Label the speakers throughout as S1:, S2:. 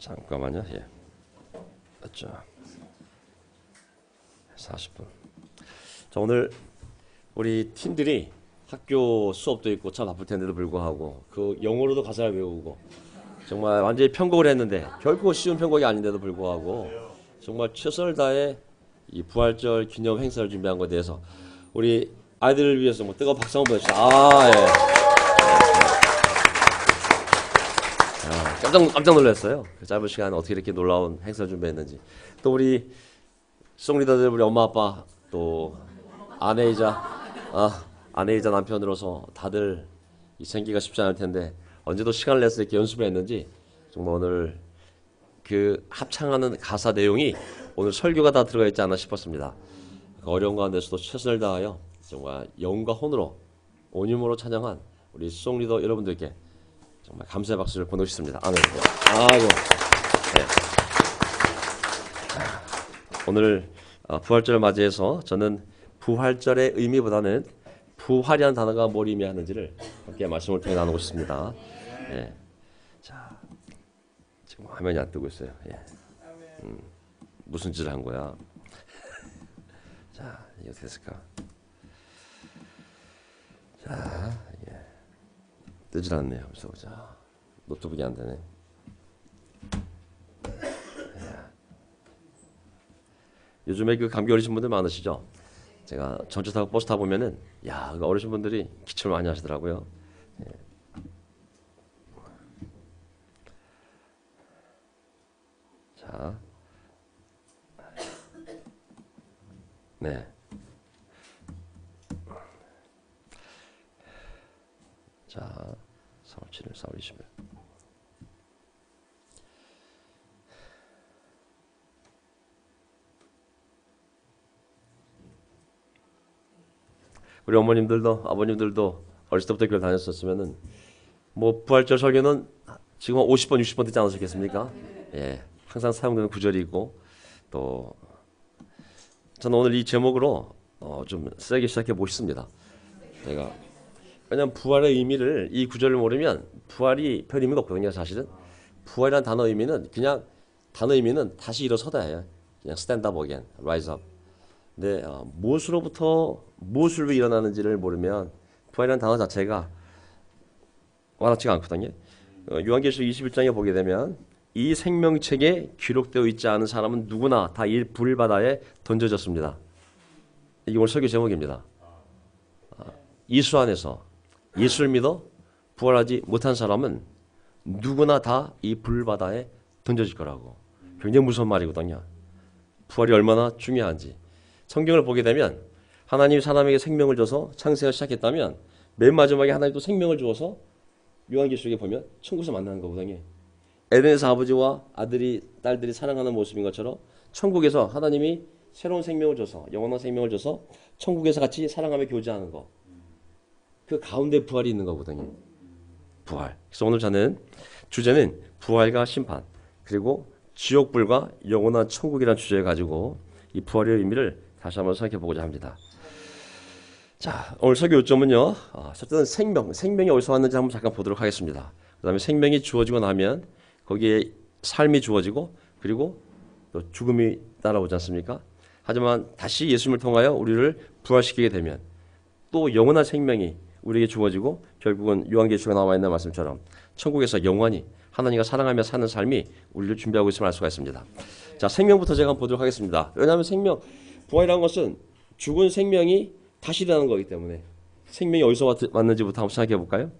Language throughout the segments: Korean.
S1: 잠깐만요. 예. 맞죠. 40분. 자, 오늘 우리 팀들이 학교 수업도 있고 참 바쁠 텐데도 불구하고 그 영어로도 가사를 외우고 정말 완전히 편곡을 했는데 결코 쉬운 편곡이 아닌데도 불구하고 정말 최선을 다해 이 부활절 기념 행사를 준비한 것에 대해서 우리 아이들을 위해서 뭐 뜨거운 박수 한번 보내주시죠. 예. 깜짝 놀랐어요. 그 짧은 시간에 어떻게 이렇게 놀라운 행사를 준비했는지. 또 우리 송리더들, 우리 엄마 아빠, 또 아내이자 남편으로서 다들 이 생기가 쉽지 않을 텐데 언제도 시간을 내서 이렇게 연습을 했는지 정말 오늘 그 합창하는 가사 내용이 오늘 설교가 다 들어가 있지 않나 싶었습니다. 그 어려운 가운데서도 최선을 다하여 정말 영과 혼으로 온 힘으로 찬양한 우리 송리더 여러분들께 정말 감사의 박수를 보내고 싶습니다. 아멘. 아이고. 네. 오늘 부활절을 맞이해서 저는 부활절의 의미보다는 부활이라는 단어가 뭘 의미하는지를 함께 말씀을 통해 나누고 싶습니다. 예. 자, 지금 화면이 안 뜨고 있어요. 예. 무슨 짓을 한 거야? 자, 이게 어떻게 됐을까? 자, 예. 뜨질 않네요. 그래서 보자. 노트북이 안 되네. 요즘에 그 감기 걸리신 분들 많으시죠? 제가 전철 타고 버스 타 보면은 야, 그 어르신 분들이 기침을 많이 하시더라고요. 예. 자, 네. 자, 4월 7일, 4월 20일. 우리 어머님들도 아버님들도 어렸을 때부터 교회 다녔었으면은 뭐 부활절 설교는 지금 50번, 60번 듣지 않으셨겠습니까? 예, 항상 사용되는 구절이고 또 저는 오늘 이 제목으로 좀 세게 시작해 보고 싶습니다. 제가 왜냐하면 부활의 의미를 이 구절을 모르면 부활이 별 의미가 없거든요. 사실은 부활이라는 단어 의미는 그냥 단어 의미는 다시 일어서다예요. 그냥 stand up again, rise up. 근데 무엇으로부터 무엇을 왜 일어나는지를 모르면 부활이라는 단어 자체가 와닿지가 않거든요. 요한계시록 21장에 보게 되면 이 생명책에 기록되어 있지 않은 사람은 누구나 다 이 불바다에 던져졌습니다. 이게 오늘 설교 제목입니다. 예수 안에서 예수를 믿어 부활하지 못한 사람은 누구나 다 이 불바다에 던져질 거라고. 굉장히 무서운 말이거든요. 부활이 얼마나 중요한지. 성경을 보게 되면 하나님이 사람에게 생명을 줘서 창세를 시작했다면 맨 마지막에 하나님이 또 생명을 주어서 요한계시록에 보면 천국에서 만나는 거거든요. 에덴에서 아버지와 아들이 딸들이 사랑하는 모습인 것처럼 천국에서 하나님이 새로운 생명을 줘서 영원한 생명을 줘서 천국에서 같이 사랑하며 교제하는 거. 그 가운데 부활이 있는 거거든요. 부활. 그래서 오늘 저는 주제는 부활과 심판 그리고 지옥불과 영원한 천국이라는 주제를 가지고 이 부활의 의미를 다시 한번 생각해 보고자 합니다. 자, 오늘 설교 요점은요. 첫째는 생명이 어디서 왔는지 한번 잠깐 보도록 하겠습니다. 그 다음에 생명이 주어지고 나면 거기에 삶이 주어지고 그리고 또 죽음이 따라오지 않습니까? 하지만 다시 예수님을 통하여 우리를 부활시키게 되면 또 영원한 생명이 우리에게 주어지고 결국은 요한계시록에 나와 있는 말씀처럼 천국에서 영원히 하나님과 사랑하며 사는 삶이 우리를 준비하고 있음을 알 수가 있습니다. 자, 생명부터 제가 한번 보도록 하겠습니다. 왜냐하면 부활이라는 것은 죽은 생명이 다시 일어나는 거기 때문에 생명이 어디서 왔는지부터 한번 생각해 볼까요?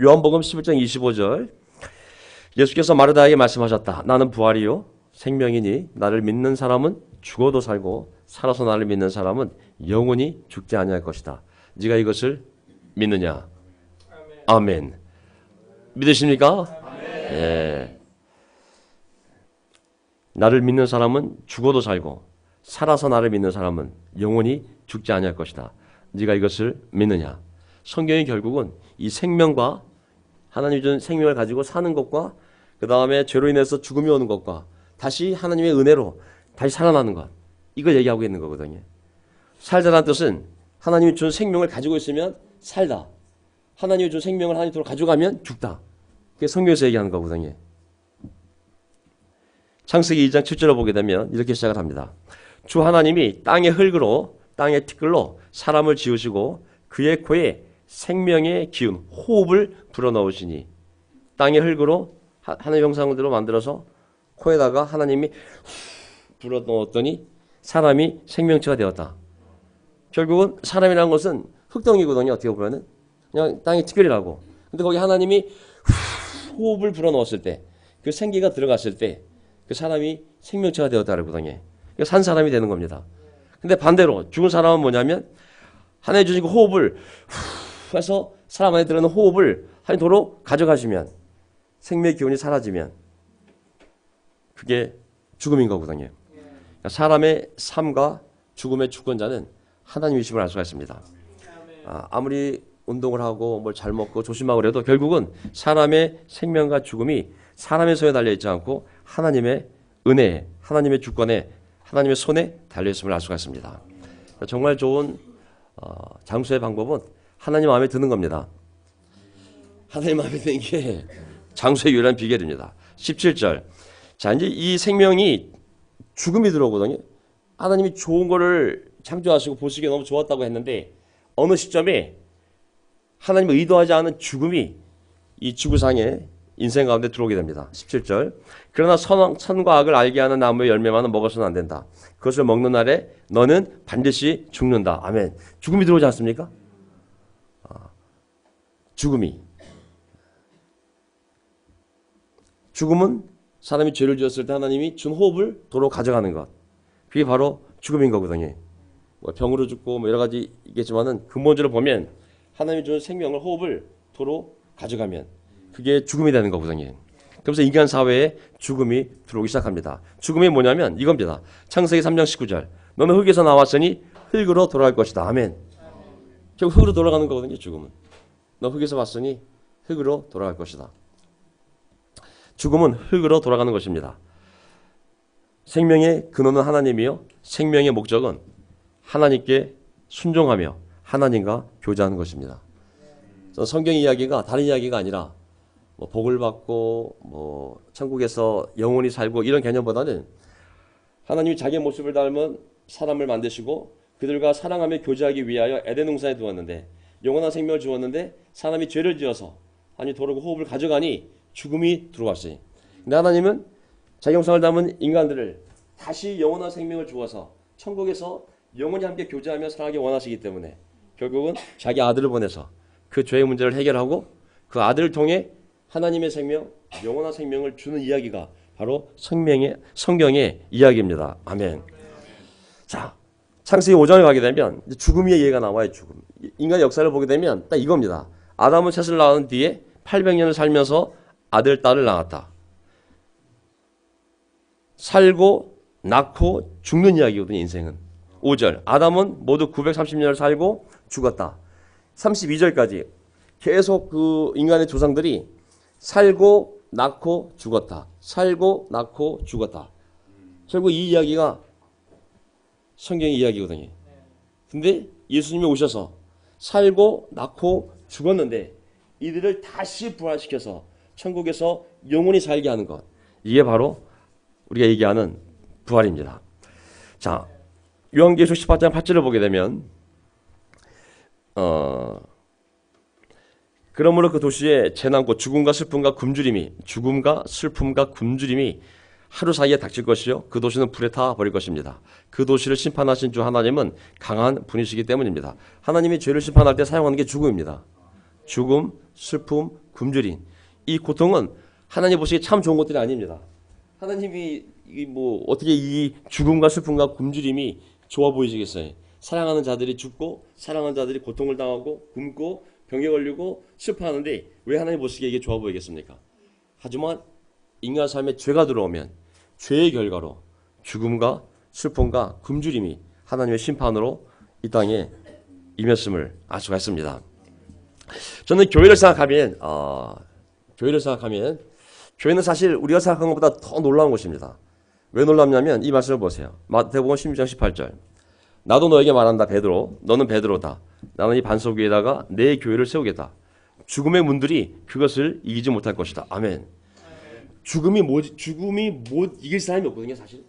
S1: 요한복음 11장 25절 예수께서 마르다에게 말씀하셨다. 나는 부활이요 생명이니 나를 믿는 사람은 죽어도 살고 살아서 나를 믿는 사람은 영원히 죽지 아니할 것이다. 네가 이것을 믿느냐? 아멘. 믿으십니까? 아멘. 예. 나를 믿는 사람은 죽어도 살고 살아서 나를 믿는 사람은 영원히 죽지 아니할 것이다. 네가 이것을 믿느냐? 성경이 결국은 이 생명과 하나님이 준 생명을 가지고 사는 것과 그 다음에 죄로 인해서 죽음이 오는 것과 다시 하나님의 은혜로 다시 살아나는 것 이걸 얘기하고 있는 거거든요. 살다라는 뜻은 하나님이 준 생명을 가지고 있으면 살다. 하나님이 준 생명을 하나님으로 가져가면 죽다. 그게 성경에서 얘기하는 거거든요. 창세기 2장 7절을 보게 되면 이렇게 시작을 합니다. 주 하나님이 땅의 흙으로 땅의 티끌로 사람을 지으시고 그의 코에 생명의 기운 호흡을 불어넣으시니 땅의 흙으로 하나님의 형상대로 만들어서 코에다가 하나님이 불어넣었더니 사람이 생명체가 되었다. 결국은 사람이라는 것은 흙덩이거든요. 어떻게 보면은 그냥 땅의 티끌이라고. 근데 거기 하나님이 호흡을 불어넣었을 때 그 생기가 들어갔을 때 그 사람이 생명체가 되었다는 거거든요. 산 사람이 되는 겁니다. 근데 반대로 죽은 사람은 뭐냐면 하나님 주신 그 호흡을 해서 사람 안에 들어있는 호흡을 하나님 도로 가져가시면 생명의 기운이 사라지면 그게 죽음인 거거든요. 그러니까 사람의 삶과 죽음의 주권자는 하나님이심을 알 수가 있습니다. 아무리 운동을 하고 뭘 잘 먹고 조심하고 그래도 결국은 사람의 생명과 죽음이 사람의 손에 달려있지 않고 하나님의 은혜에, 하나님의 주권에, 하나님의 손에 달려있음을 알 수가 있습니다. 정말 좋은 장수의 방법은 하나님 마음에 드는 겁니다. 하나님 마음에 드는 게 장수의 유일한 비결입니다. 17절. 자, 이제 이 생명이 죽음이 들어오거든요. 하나님이 좋은 거를 창조하시고 보시기에 너무 좋았다고 했는데 어느 시점에 하나님이 의도하지 않은 죽음이 이 지구상에 인생 가운데 들어오게 됩니다. 17절. 그러나 선과 악을 알게 하는 나무의 열매만은 먹어서는 안 된다. 그것을 먹는 날에 너는 반드시 죽는다. 아멘. 죽음이 들어오지 않습니까? 죽음은 사람이 죄를 지었을 때 하나님이 준 호흡을 도로 가져가는 것. 그게 바로 죽음인 거거든요. 뭐 병으로 죽고 뭐 여러 가지 있겠지만은 근본적으로 보면 하나님이 준 생명을 호흡을 도로 가져가면 그게 죽음이 되는 거거든요. 그래서 인간 사회에 죽음이 들어오기 시작합니다. 죽음이 뭐냐면 이겁니다. 창세기 3장 19절. 너는 흙에서 나왔으니 흙으로 돌아갈 것이다. 아멘. 결국 흙으로 돌아가는 거거든요. 죽음은. 너 흙에서 왔으니 흙으로 돌아갈 것이다. 죽음은 흙으로 돌아가는 것입니다. 생명의 근원은 하나님이요. 생명의 목적은 하나님께 순종하며 하나님과 교제하는 것입니다. 성경 이야기가 다른 이야기가 아니라 뭐 복을 받고 뭐 천국에서 영원히 살고 이런 개념보다는 하나님이 자기의 모습을 닮은 사람을 만드시고 그들과 사랑하며 교제하기 위하여 에덴 동산에 두었는데 영원한 생명을 주었는데 사람이 죄를 지어서 하나님 도르고 호흡을 가져가니 죽음이 들어왔어요. 근데 하나님은 자기 형상을 담은 인간들을 다시 영원한 생명을 주어서 천국에서 영원히 함께 교제하며 사랑하기 원하시기 때문에 결국은 자기 아들을 보내서 그 죄의 문제를 해결하고 그 아들을 통해 하나님의 생명, 영원한 생명을 주는 이야기가 바로 성경의 이야기입니다. 아멘. 자, 창세기 5장에 가게 되면 죽음의 예가 나와요. 죽음. 인간의 역사를 보게 되면 딱 이겁니다. 아담은 셋을 낳은 뒤에 800년을 살면서 아들, 딸을 낳았다. 살고 낳고 죽는 이야기거든요. 인생은. 5절. 아담은 모두 930년을 살고 죽었다. 32절까지 계속 그 인간의 조상들이 살고 낳고 죽었다. 살고 낳고 죽었다. 결국 이 이야기가 성경의 이야기거든요. 근데 예수님이 오셔서 살고 낳고 죽었는데 이들을 다시 부활시켜서 천국에서 영원히 살게 하는 것. 이게 바로 우리가 얘기하는 부활입니다. 자, 요한계시록 18장 8절을 보게 되면 그러므로 그 도시에 재난과 죽음과 슬픔과 굶주림이 하루 사이에 닥칠 것이요 그 도시는 불에 타 버릴 것입니다. 그 도시를 심판하신 주 하나님은 강한 분이시기 때문입니다. 하나님이 죄를 심판할 때 사용하는 게 죽음입니다. 죽음, 슬픔, 굶주림. 이 고통은 하나님 보시기에 참 좋은 것들이 아닙니다. 하나님이 뭐 어떻게 이 죽음과 슬픔과 굶주림이 좋아 보이시겠어요? 사랑하는 자들이 죽고 사랑하는 자들이 고통을 당하고 굶고 병에 걸리고 슬퍼하는데 왜 하나님 보시기에 이게 좋아 보이겠습니까? 하지만 인간 삶에 죄가 들어오면 죄의 결과로 죽음과 슬픔과 굶주림이 하나님의 심판으로 이 땅에 임했음을 알 수가 있습니다. 저는 교회를 생각하면 교회는 사실 우리가 생각한 것보다 더 놀라운 것입니다. 왜 놀랍냐면 이 말씀을 보세요. 마태복음 16장 18절. 나도 너에게 말한다 베드로 너는 베드로다. 나는 이 반석 위에다가 내 교회를 세우겠다. 죽음의 문들이 그것을 이기지 못할 것이다. 아멘. 죽음이 못 이길 사람이 없거든요, 사실.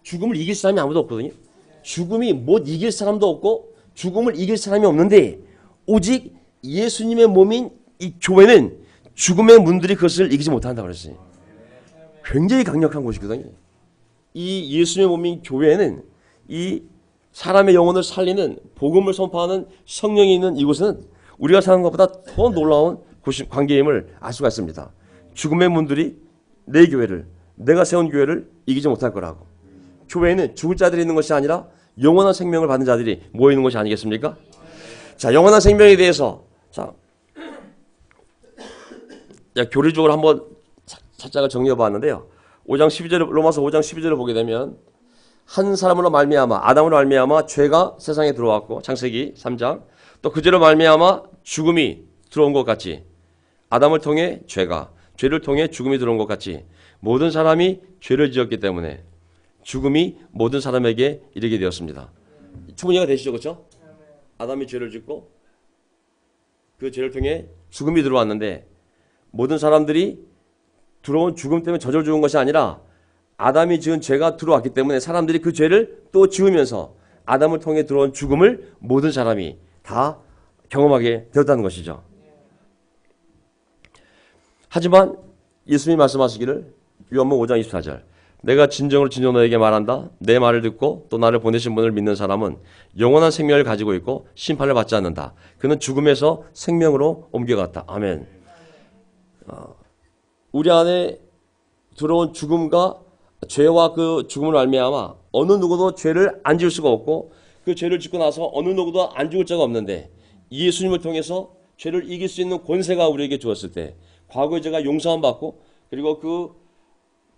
S1: 죽음을 이길 사람이 아무도 없거든요. 죽음이 못 이길 사람도 없고 죽음을 이길 사람이 없는데 오직 예수님의 몸인 이 교회는 죽음의 문들이 그것을 이기지 못한다고 그랬어요. 굉장히 강력한 곳이거든요. 이 예수님의 몸인 교회는 이 사람의 영혼을 살리는 복음을 선포하는 성령이 있는 이곳은 우리가 사는 것보다 더 놀라운 관계임을 알 수가 있습니다. 죽음의 문들이 내 교회를, 내가 세운 교회를 이기지 못할 거라고. 교회에는 죽을 자들이 있는 것이 아니라 영원한 생명을 받는 자들이 모여 있는 것이 아니겠습니까? 자, 영원한 생명에 대해서 자, 교리적으로 한번 살짝 정리해 봤는데요. 5장 12절 로마서 5장 12절을 보게 되면 한 사람으로 말미암아 아담으로 말미암아 죄가 세상에 들어왔고 창세기 3장 또 그제로 말미암아 죽음이 들어온 것 같이 아담을 통해 죄를 통해 죽음이 들어온 것 같이 모든 사람이 죄를 지었기 때문에 죽음이 모든 사람에게 이르게 되었습니다. 충분히 이해가 되시죠? 그렇죠? 아담이 죄를 짓고 그 죄를 통해 죽음이 들어왔는데 모든 사람들이 들어온 죽음 때문에 저절 죽은 것이 아니라 아담이 지은 죄가 들어왔기 때문에 사람들이 그 죄를 또 지으면서 아담을 통해 들어온 죽음을 모든 사람이 다 경험하게 되었다는 것이죠. 하지만 예수님이 말씀하시기를 요한복음 5장 24절 내가 진정으로 너에게 말한다. 내 말을 듣고 또 나를 보내신 분을 믿는 사람은 영원한 생명을 가지고 있고 심판을 받지 않는다. 그는 죽음에서 생명으로 옮겨갔다. 아멘. 우리 안에 들어온 죽음과 죄와 그 죽음을 말미암아 어느 누구도 죄를 안 지을 수가 없고 그 죄를 짓고 나서 어느 누구도 안 죽을 자가 없는데 예수님을 통해서 죄를 이길 수 있는 권세가 우리에게 주었을 때 과거의 죄가 용서함 받고 그리고 그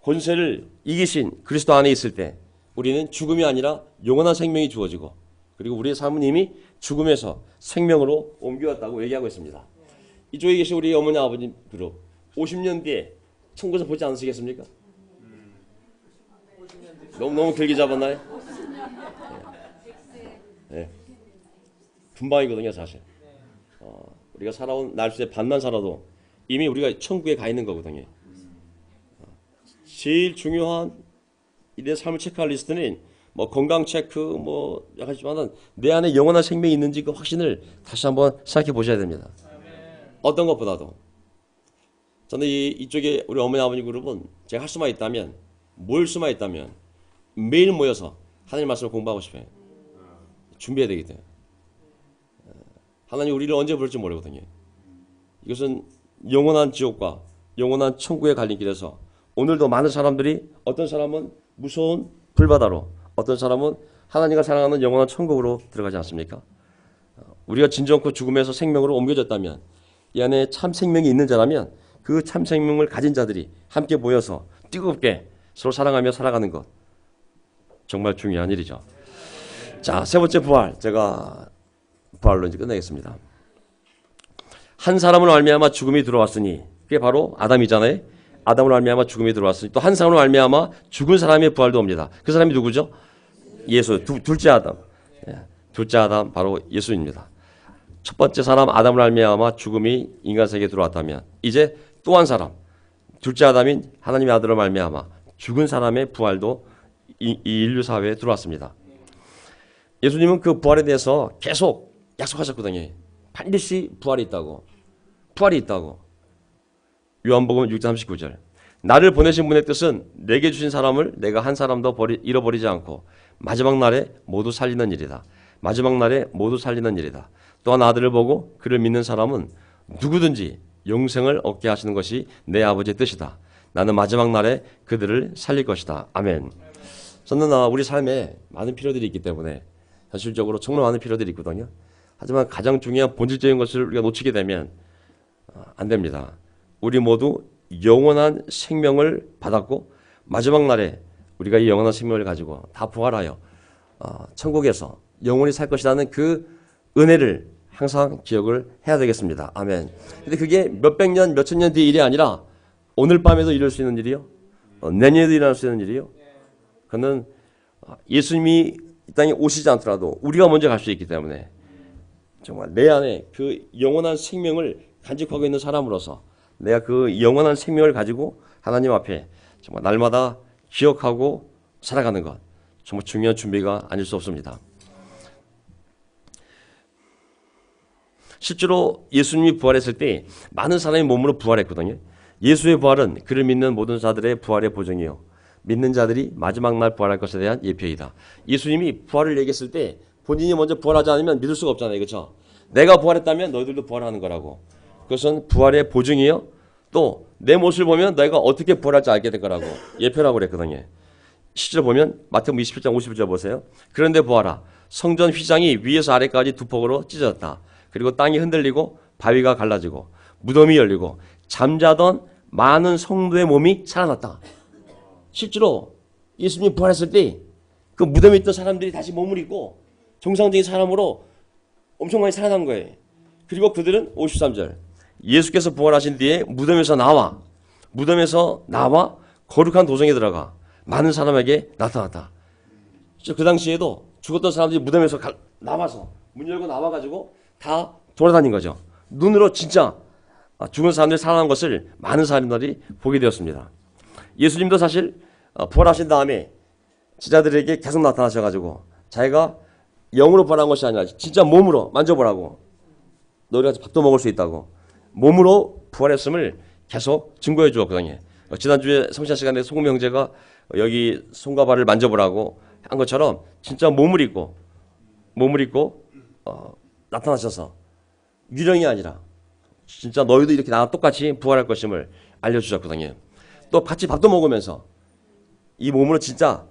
S1: 권세를 이기신 그리스도 안에 있을 때 우리는 죽음이 아니라 영원한 생명이 주어지고 그리고 우리의 삶은 이미 죽음에서 생명으로 옮겨왔다고 얘기하고 있습니다. 이쪽에 계신 우리 어머니 아버님 그룹 50년 뒤에 천국에서 보지 않으시겠습니까? 너무 길게 잡았나요? 네. 금방이거든요 사실. 우리가 살아온 날수의 반만 살아도 이미 우리가 천국에 가 있는 거거든요. 제일 중요한 내 삶을 체크할 리스트는 뭐 건강 체크 뭐 약간 있지만은 내 안에 영원한 생명이 있는지 그 확신을 다시 한번 생각해 보셔야 됩니다. 어떤 것보다도 저는 이쪽에 우리 어머니 아버님 그룹은 제가 할 수만 있다면 모일 수만 있다면 매일 모여서 하나님 말씀을 공부하고 싶어요. 준비해야 되기 때문에 하나님 우리를 언제 부를지 모르거든요. 이것은 영원한 지옥과 영원한 천국의 갈림길에서 오늘도 많은 사람들이 어떤 사람은 무서운 불바다로 어떤 사람은 하나님과 사랑하는 영원한 천국으로 들어가지 않습니까? 우리가 진정코 죽음에서 생명으로 옮겨졌다면 이 안에 참 생명이 있는 자라면 그 참 생명을 가진 자들이 함께 모여서 뜨겁게 서로 사랑하며 살아가는 것 정말 중요한 일이죠. 자, 세 번째 부활 제가 부활로 이제 끝내겠습니다. 한 사람을 말미암아 죽음이 들어왔으니 그게 바로 아담이잖아요. 아담으로 말미암아 죽음이 들어왔으니 또 한 사람으로 말미암아 죽은 사람의 부활도 옵니다. 그 사람이 누구죠? 예수. 둘째 아담. 둘째 아담 바로 예수입니다. 첫 번째 사람 아담으로 말미암아 죽음이 인간 세계에 들어왔다면 이제 또 한 사람 둘째 아담인 하나님의 아들로 말미암아 죽은 사람의 부활도 이 인류 사회에 들어왔습니다. 예수님은 그 부활에 대해서 계속 약속하셨거든요. 반드시 부활이 있다고. 부활이 있다고. 요한복음 6장 39절. 나를 보내신 분의 뜻은 내게 주신 사람을 내가 한 사람도 잃어버리지 않고 마지막 날에 모두 살리는 일이다. 마지막 날에 모두 살리는 일이다. 또한 아들을 보고 그를 믿는 사람은 누구든지 영생을 얻게 하시는 것이 내 아버지의 뜻이다. 나는 마지막 날에 그들을 살릴 것이다. 아멘. 저는 우리 삶에 많은 필요들이 있기 때문에 현실적으로 정말 많은 필요들이 있거든요. 하지만 가장 중요한 본질적인 것을 우리가 놓치게 되면 안 됩니다. 우리 모두 영원한 생명을 받았고 마지막 날에 우리가 이 영원한 생명을 가지고 다 부활하여 천국에서 영원히 살 것이라는 그 은혜를 항상 기억을 해야 되겠습니다. 아멘. 근데 그게 몇백 년, 몇천 년 뒤의 일이 아니라 오늘 밤에도 이룰 수 있는 일이요. 내년에도 일어날 수 있는 일이요. 그는 예수님이 이 땅에 오시지 않더라도 우리가 먼저 갈 수 있기 때문에 정말 내 안에 그 영원한 생명을 간직하고 있는 사람으로서 내가 그 영원한 생명을 가지고 하나님 앞에 정말 날마다 기억하고 살아가는 것, 정말 중요한 준비가 아닐 수 없습니다. 실제로 예수님이 부활했을 때 많은 사람이 몸으로 부활했거든요. 예수의 부활은 그를 믿는 모든 자들의 부활의 보증이요, 믿는 자들이 마지막 날 부활할 것에 대한 예표이다. 예수님이 부활을 얘기했을 때 본인이 먼저 부활하지 않으면 믿을 수가 없잖아요. 그렇죠? 내가 부활했다면 너희들도 부활하는 거라고. 그것은 부활의 보증이요, 또 내 모습을 보면 내가 어떻게 부활할지 알게 될 거라고 예표라고 그랬거든요. 실제로 보면 마태복음 27장 51절 보세요. 그런데 보아라, 성전 휘장이 위에서 아래까지 두 폭으로 찢어졌다. 그리고 땅이 흔들리고 바위가 갈라지고 무덤이 열리고 잠자던 많은 성도의 몸이 살아났다. 실제로 예수님이 부활했을 때 그 무덤에 있던 사람들이 다시 몸을 입고 정상적인 사람으로 엄청 많이 살아난 거예요. 그리고 그들은 53절, 예수께서 부활하신 뒤에 무덤에서 나와 거룩한 도성에 들어가 많은 사람에게 나타났다. 그 당시에도 죽었던 사람들이 무덤에서 나와서 문 열고 나와가지고 다 돌아다닌 거죠. 눈으로 진짜 죽은 사람들이 살아난 것을 많은 사람들이 보게 되었습니다. 예수님도 사실 부활하신 다음에 제자들에게 계속 나타나셔가지고 자기가 영으로 부활한 것이 아니라 진짜 몸으로 만져보라고, 너희가 밥도 먹을 수 있다고 몸으로 부활했음을 계속 증거해 주었거든요. 지난주에 성찬 시간에 소금 형제가 여기 손과 발을 만져보라고 한 것처럼 진짜 몸을 입고 나타나셔서 유령이 아니라 진짜 너희도 이렇게 나와 똑같이 부활할 것임을 알려주셨거든요. 또 같이 밥도 먹으면서 이 몸으로 진짜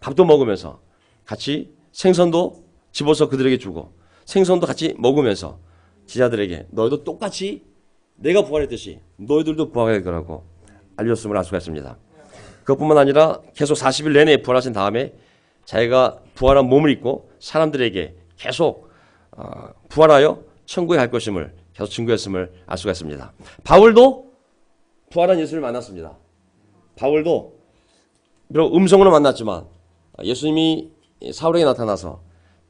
S1: 밥도 먹으면서 같이 생선도 집어서 그들에게 주고 생선도 같이 먹으면서 제자들에게 너희도 똑같이 내가 부활했듯이 너희들도 부활할 거라고 알려줬음을 알 수가 있습니다. 그것뿐만 아니라 계속 40일 내내 부활하신 다음에 자기가 부활한 몸을 입고 사람들에게 계속 부활하여 천국에 갈 것임을 계속 증거했음을 알 수가 있습니다. 바울도 부활한 예수를 만났습니다. 바울도 비록 음성으로 만났지만 예수님이 사울에게 나타나서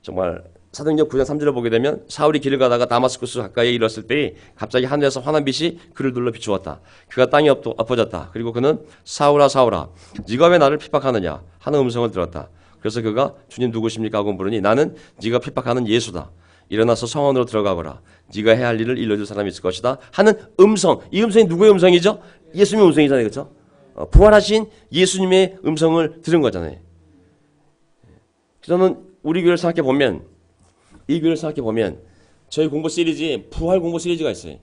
S1: 정말 사도행전 9장 3절을 보게 되면 사울이 길을 가다가 다마스쿠스 가까이에 이르렀을 때 갑자기 하늘에서 환한 빛이 그를 둘러 비추었다. 그가 땅에 엎어졌다. 그리고 그는 사울아 사울아 네가 왜 나를 핍박하느냐 하는 음성을 들었다. 그래서 그가 주님 누구십니까 하고 물으니 나는 네가 핍박하는 예수다. 일어나서 성원으로 들어가거라. 네가 해야 할 일을 일러줄 사람이 있을 것이다 하는 음성. 이 음성이 누구의 음성이죠? 예수님의 음성이잖아요. 그렇죠? 부활하신 예수님의 음성을 들은 거잖아요. 저는 우리 교회를 생각해 보면, 이 교회를 생각해 보면 저희 공부 시리즈에 부활 공부 시리즈가 있어요.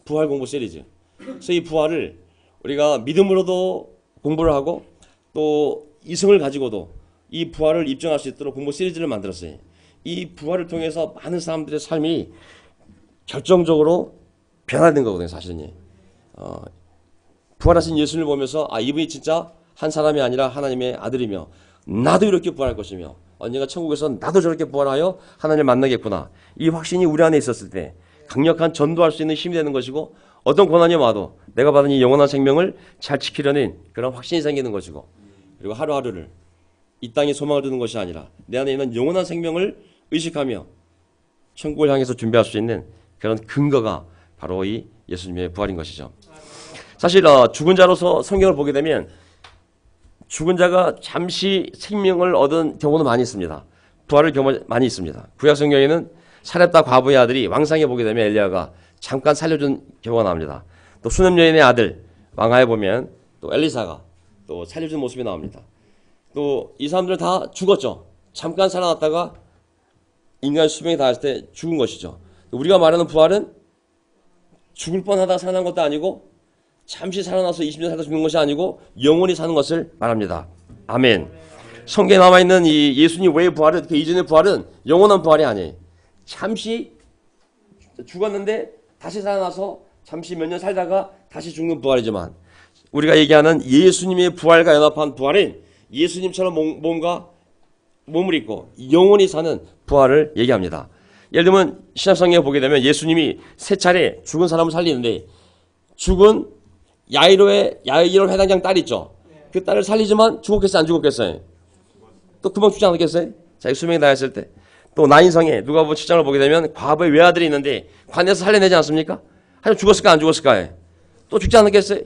S1: 부활 공부 시리즈. 그래서 이 부활을 우리가 믿음으로도 공부를 하고 또 이성을 가지고도 이 부활을 입증할 수 있도록 공부 시리즈를 만들었어요. 이 부활을 통해서 많은 사람들의 삶이 결정적으로 변화된 거거든요. 사실은 부활하신 예수님을 보면서 이분이 진짜 한 사람이 아니라 하나님의 아들이며 나도 이렇게 부활할 것이며 언젠가 천국에서 나도 저렇게 부활하여 하나님을 만나겠구나. 이 확신이 우리 안에 있었을 때 강력한 전도할 수 있는 힘이 되는 것이고, 어떤 고난이 와도 내가 받은 이 영원한 생명을 잘 지키려는 그런 확신이 생기는 것이고, 그리고 하루하루를 이 땅에 소망을 두는 것이 아니라 내 안에 있는 영원한 생명을 의식하며 천국을 향해서 준비할 수 있는 그런 근거가 바로 이 예수님의 부활인 것이죠. 사실 죽은 자로서 성경을 보게 되면 죽은 자가 잠시 생명을 얻은 경우는 많이 있습니다. 부활의 경우 많이 있습니다. 구약 성경에는 사렙다 과부의 아들이 왕상에 보게 되면 엘리야가 잠깐 살려준 경우가 나옵니다. 또 수냄 여인의 아들 왕하에 보면 또 엘리사가 또 살려준 모습이 나옵니다. 또 이 사람들은 다 죽었죠. 잠깐 살아났다가 인간 수명이 닿았을 때 죽은 것이죠. 우리가 말하는 부활은 죽을 뻔하다가 살아난 것도 아니고 잠시 살아나서 20년 살다 죽는 것이 아니고 영원히 사는 것을 말합니다. 아멘. 성경에 남아있는 이 예수님 외의 부활은, 그 이전의 부활은 영원한 부활이 아니에요. 잠시 죽었는데 다시 살아나서 잠시 몇 년 살다가 다시 죽는 부활이지만, 우리가 얘기하는 예수님의 부활과 연합한 부활은 예수님처럼 몸을 입고 영원히 사는 부활을 얘기합니다. 예를 들면 신약성경에 보게 되면 예수님이 세 차례 죽은 사람을 살리는데, 죽은 야이로 회당장 딸 있죠. 그 딸을 살리지만 죽었겠어요, 안 죽었겠어요? 또 금방 죽지 않았겠어요? 자기 수명이 다했을 때. 또 나인성에 누가복음 7장을 보게 되면 과부의 외아들이 있는데 관에서 살려내지 않습니까? 하지만 죽었을까 안 죽었을까요? 또 죽지 않았겠어요?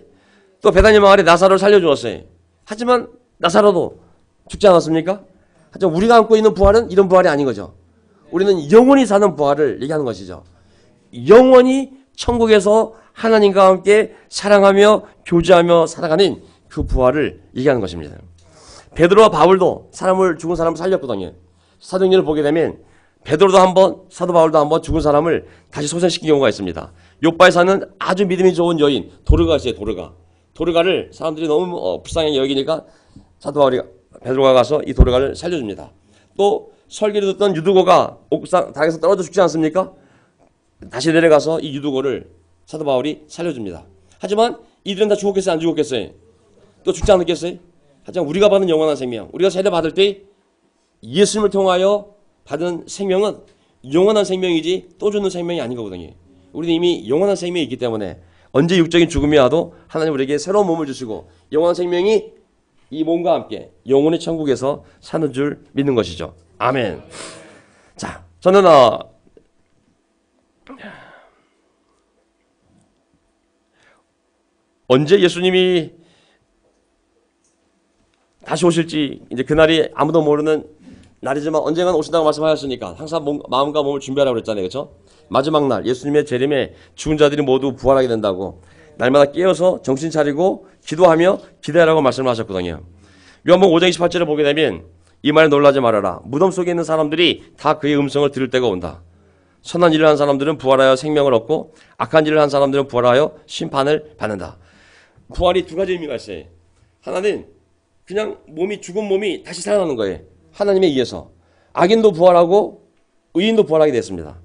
S1: 또 베다니 마을에 나사로를 살려주었어요. 하지만 나사로도 죽지 않았습니까? 하지만 우리가 안고 있는 부활은 이런 부활이 아닌 거죠. 우리는 영원히 사는 부활을 얘기하는 것이죠. 영원히 천국에서 하나님과 함께 사랑하며 교제하며 살아가는 그 부활을 얘기하는 것입니다. 베드로와 바울도 죽은 사람을 살렸거든요. 사도행전을 보게 되면 베드로도 한번, 사도 바울도 한번 죽은 사람을 다시 소생시킨 경우가 있습니다. 요바에 사는 아주 믿음이 좋은 여인 도르가 있어요. 도르가를 사람들이 너무 불쌍하게 여기니까 사도 바울이 베드로가 가서 이 도르가를 살려줍니다. 또 설교를 듣던 유두고가 옥상 다락에서 떨어져 죽지 않습니까? 다시 내려가서 이 유두고를 사도 바울이 살려줍니다. 하지만 이들은 다 죽었겠어요? 안 죽었겠어요? 또 죽지 않았겠어요? 하지만 우리가 받은 영원한 생명, 우리가 세례 받을 때 예수님을 통하여 받은 생명은 영원한 생명이지 또 주는 생명이 아닌 거거든요. 우리는 이미 영원한 생명이 있기 때문에 언제 육적인 죽음이 와도 하나님 우리에게 새로운 몸을 주시고 영원한 생명이 이 몸과 함께 영원의 천국에서 사는 줄 믿는 것이죠. 아멘. 자, 저는 언제 예수님이 다시 오실지 이제 그날이 아무도 모르는 날이지만 언젠가는 오신다고 말씀하셨으니까 항상 마음과 몸을 준비하라고 그랬잖아요. 그렇죠? 마지막 날 예수님의 재림에 죽은 자들이 모두 부활하게 된다고 날마다 깨어서 정신 차리고 기도하며 기대하라고 말씀을 하셨거든요. 요한복음 5장 28절을 보게 되면 이 말에 놀라지 말아라. 무덤 속에 있는 사람들이 다 그의 음성을 들을 때가 온다. 선한 일을 한 사람들은 부활하여 생명을 얻고 악한 일을 한 사람들은 부활하여 심판을 받는다. 부활이 두 가지 의미가 있어요. 하나는 그냥 죽은 몸이 다시 살아나는 거예요. 하나님에 의해서. 악인도 부활하고 의인도 부활하게 됐습니다.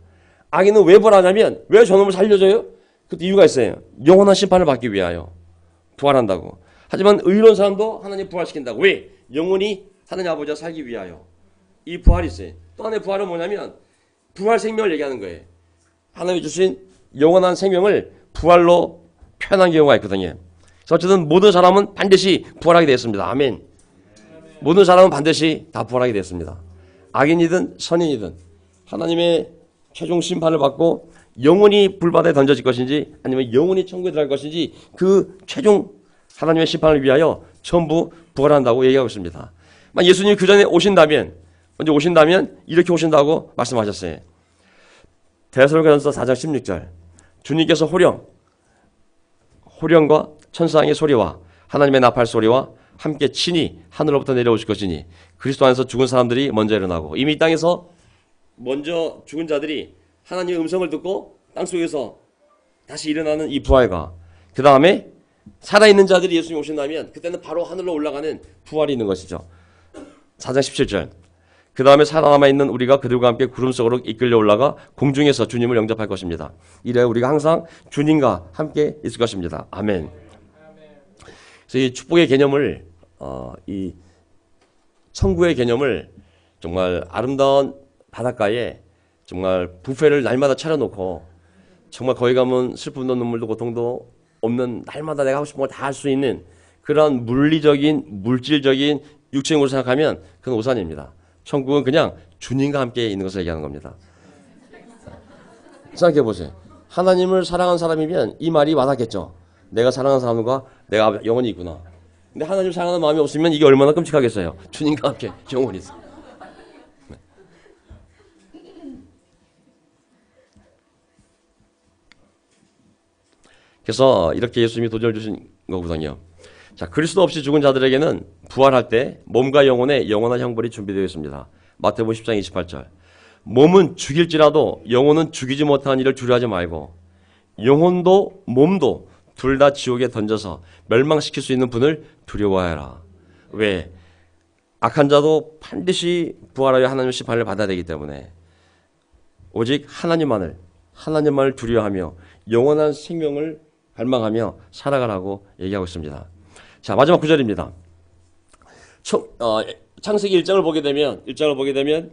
S1: 악인은 왜 부활하냐면 왜 저놈을 살려줘요? 그 이유가 있어요. 영원한 심판을 받기 위하여 부활한다고. 하지만 의로운 사람도 하나님 부활시킨다고. 왜? 영원히 하나님 아버지와 살기 위하여. 이 부활이 있어요. 또 하나의 부활은 뭐냐면 부활 생명을 얘기하는 거예요. 하나님이 주신 영원한 생명을 부활로 표현한 경우가 있거든요. 그래서 어쨌든 모든 사람은 반드시 부활하게 되었습니다. 아멘. 모든 사람은 반드시 다 부활하게 되었습니다. 악인이든 선인이든 하나님의 최종 심판을 받고 영원히 불바다에 던져질 것인지 아니면 영원히 천국에 들어갈 것인지 그 최종 하나님의 심판을 위하여 전부 부활한다고 얘기하고 있습니다. 예수님이 그 전에 먼저 오신다면 이렇게 오신다고 말씀하셨어요. 데살로니가전서 4장 16절 주님께서 호령과 천사의 소리와 하나님의 나팔 소리와 함께 친히 하늘로부터 내려오실 것이니 그리스도 안에서 죽은 사람들이 먼저 일어나고. 이미 이 땅에서 먼저 죽은 자들이 하나님의 음성을 듣고 땅속에서 다시 일어나는 이 부활과 그 다음에 살아있는 자들이 예수님이 오신다면 그때는 바로 하늘로 올라가는 부활이 있는 것이죠. 4장 17절 그 다음에 살아남아있는 우리가 그들과 함께 구름 속으로 이끌려 올라가 공중에서 주님을 영접할 것입니다. 이래 우리가 항상 주님과 함께 있을 것입니다. 아멘. 그래서 이 축복의 개념을 이 천국의 개념을 정말 아름다운 바닷가에 정말 뷔페를 날마다 차려놓고 정말 거기 가면 슬픔도 눈물도 고통도 없는 날마다 내가 하고 싶은 걸 다 할 수 있는 그런 물질적인 육체적으로 생각하면 그건 오산입니다. 천국은 그냥 주님과 함께 있는 것을 얘기하는 겁니다. 생각해 보세요. 하나님을 사랑한 사람이면 이 말이 와닿겠죠. 내가 사랑하는 사람과 내가 영원히 있구나. 근데 하나님을 사랑하는 마음이 없으면 이게 얼마나 끔찍하겠어요. 주님과 함께 영원히 있어. 네. 그래서 이렇게 예수님이 도전을 주신 거거든요. 자, 그리스도 없이 죽은 자들에게는 부활할 때 몸과 영혼의 영원한 형벌이 준비되어 있습니다. 마태복음 10장 28절. 몸은 죽일지라도 영혼은 죽이지 못하는 일을 두려워하지 말고 영혼도 몸도 둘 다 지옥에 던져서 멸망시킬 수 있는 분을 두려워하라. 왜? 악한 자도 반드시 부활하여 하나님의 심판을 받아야 되기 때문에 오직 하나님만을 두려워하며 영원한 생명을 갈망하며 살아가라고 얘기하고 있습니다. 자, 마지막 구절입니다. 창세기 1장을 보게 되면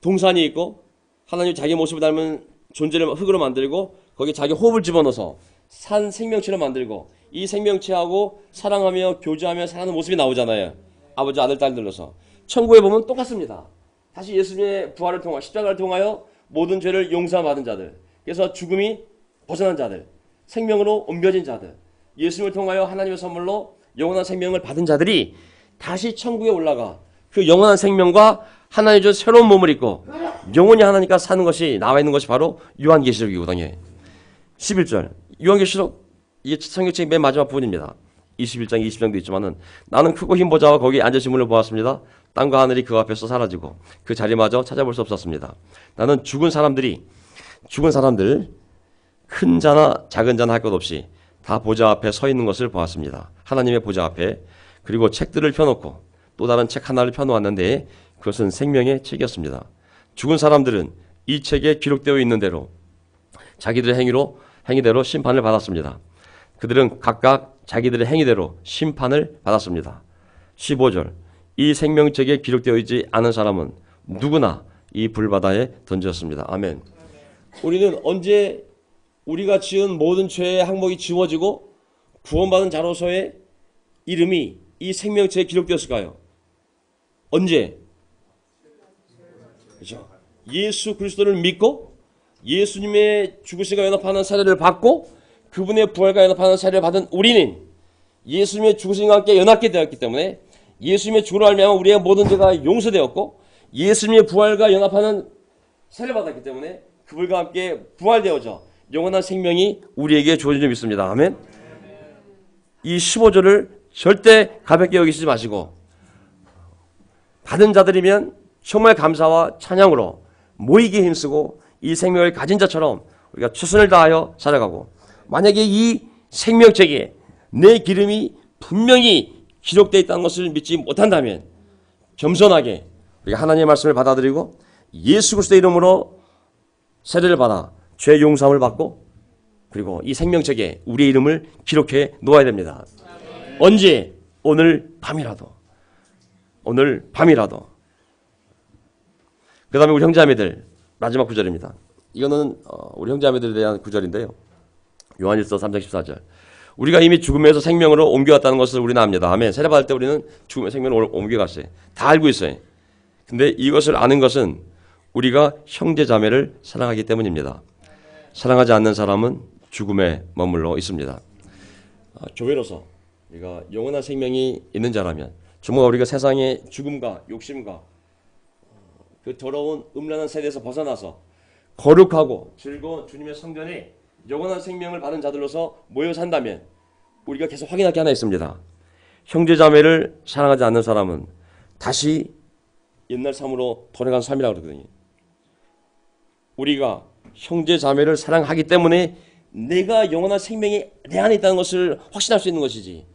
S1: 동산이 있고 하나님 자기 모습을 닮은 존재를 흙으로 만들고 거기에 자기 호흡을 집어넣어서 산 생명체를 만들고 이 생명체하고 사랑하며 교제하며 사는 모습이 나오잖아요. 아버지 아들 딸들로서. 천국에 보면 똑같습니다. 다시 예수님의 부활을 통하여 십자가를 통하여 모든 죄를 용서받은 자들, 그래서 죽음이 벗어난 자들, 생명으로 옮겨진 자들, 예수님을 통하여 하나님의 선물로 영원한 생명을 받은 자들이 다시 천국에 올라가 그 영원한 생명과 하나님 준 새로운 몸을 입고 영원히 하나님과 사는 것이 나와 있는 것이 바로 요한계시록이거든요. 11절 요한계시록 이게 성경책 맨 마지막 부분입니다. 21장 20장도 있지만은 나는 크고 흰 보좌와 거기 앉으신 분을 보았습니다. 땅과 하늘이 그 앞에서 사라지고 그 자리마저 찾아볼 수 없었습니다. 나는 죽은 사람들 큰 자나 작은 자나 할 것 없이 다 보좌 앞에 서 있는 것을 보았습니다. 하나님의 보좌 앞에. 그리고 책들을 펴놓고 또 다른 책 하나를 펴놓았는데 그것은 생명의 책이었습니다. 죽은 사람들은 이 책에 기록되어 있는 대로 자기들의 행위대로 심판을 받았습니다. 그들은 각각 자기들의 행위대로 심판을 받았습니다. 15절 이 생명책에 기록되어 있지 않은 사람은 누구나 이 불바다에 던졌습니다. 아멘. 우리는 언제 우리가 지은 모든 죄의 항목이 지워지고 구원받은 자로서의 이름이 이 생명책에 기록되었을까요? 언제? 그렇죠. 예수 그리스도를 믿고 예수님의 죽으심과 연합하는 사례를 받고 그분의 부활과 연합하는 사례를 받은 우리는 예수님의 죽으심과 함께 연합게 되었기 때문에 예수님의 죽으로 말미암아 우리의 모든 죄가 용서되었고 예수님의 부활과 연합하는 사례를 받았기 때문에 그분과 함께 부활되어져 영원한 생명이 우리에게 주어진 줄 믿습니다. 아멘. 이 15절을 절대 가볍게 여기시지 마시고 받은 자들이면 정말 감사와 찬양으로 모이게 힘쓰고 이 생명을 가진 자처럼 우리가 최선을 다하여 살아가고 만약에 이 생명책에 내 기름이 분명히 기록되어 있다는 것을 믿지 못한다면 겸손하게 우리가 하나님의 말씀을 받아들이고 예수 그리스도의 이름으로 세례를 받아 죄 용서함을 받고 그리고 이 생명책에 우리의 이름을 기록해 놓아야 됩니다. 언제? 오늘 밤이라도. 그 다음에 우리 형제자매들 마지막 구절입니다. 이거는 우리 형제자매들에 대한 구절인데요. 요한일서 3장 14절 우리가 이미 죽음에서 생명으로 옮겨왔다는 것을 우리는 압니다. 아멘. 세례받을 때 우리는 죽음의 생명으로 옮겨갔어요. 다 알고 있어요. 근데 이것을 아는 것은 우리가 형제자매를 사랑하기 때문입니다. 사랑하지 않는 사람은 죽음에 머물러 있습니다. 교회로서 우리가 영원한 생명이 있는 자라면 정말 우리가 세상의 죽음과 욕심과 그 더러운 음란한 세대에서 벗어나서 거룩하고 즐거운 주님의 성전에 영원한 생명을 받은 자들로서 모여 산다면 우리가 계속 확인할 게 하나 있습니다. 형제자매를 사랑하지 않는 사람은 다시 옛날 삶으로 돌아간 삶이라고 그러거든요. 우리가 형제자매를 사랑하기 때문에 내가 영원한 생명이 내 안에 있다는 것을 확신할 수 있는 것이지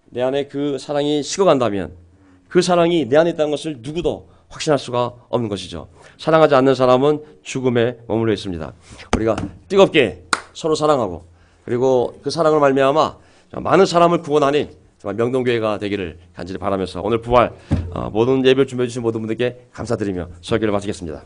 S1: 내 안에 그 사랑이 식어간다면 그 사랑이 내 안에 있다는 것을 누구도 확신할 수가 없는 것이죠. 사랑하지 않는 사람은 죽음에 머물러 있습니다. 우리가 뜨겁게 서로 사랑하고 그리고 그 사랑을 말미암아 많은 사람을 구원하는 정말 명동교회가 되기를 간절히 바라면서 오늘 부활 모든 예배를 준비해 주신 모든 분들께 감사드리며 설교를 마치겠습니다.